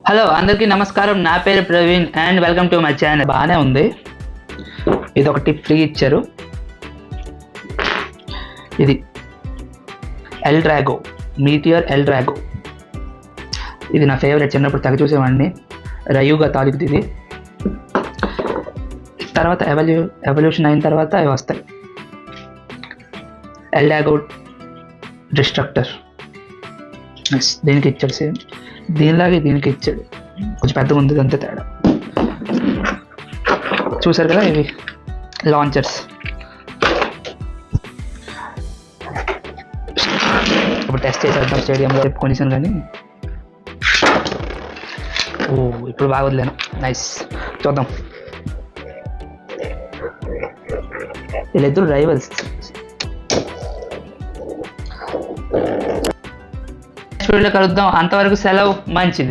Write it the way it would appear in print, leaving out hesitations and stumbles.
Hello అందరికీ నమస్కారం. నా పేరు Praveen and welcome to my channel. బాగానే ఉంది. ఇది ఒక టిప్ ఫ్రీ ఇచ్చారు. ఇది ఎల్ డ్రాగో, మీటియర్ ఎల్ డ్రాగో. ఇది నా ఫేవరెట్. చిన్నప్పుడు తెగ చూసేవాడిని. రయుగా తాలూకుది ఇది. తర్వాత ఎవల్యూషన్ అయిన తర్వాత అవి వస్తాయి. El Drago Destructor. దీనికి ఇచ్చాడు సేమ్, దీనిలాగే దీనికి ఇచ్చాడు. కొంచెం పెద్దగా ఉంది, అంతే తేడా. చూసారు కదా, ఇవి లాంచర్స్. ఇప్పుడు టెస్ట్ చేసేద్దాం స్టేడియంలో. రేపు కొనిసాను కానీ ఇప్పుడు బాగా వదిలేను. నైస్, చూద్దాం. వీళ్ళిద్దరు రైవల్స్. కలుద్దాం. అంతవరకు సెలవు. మంచిది.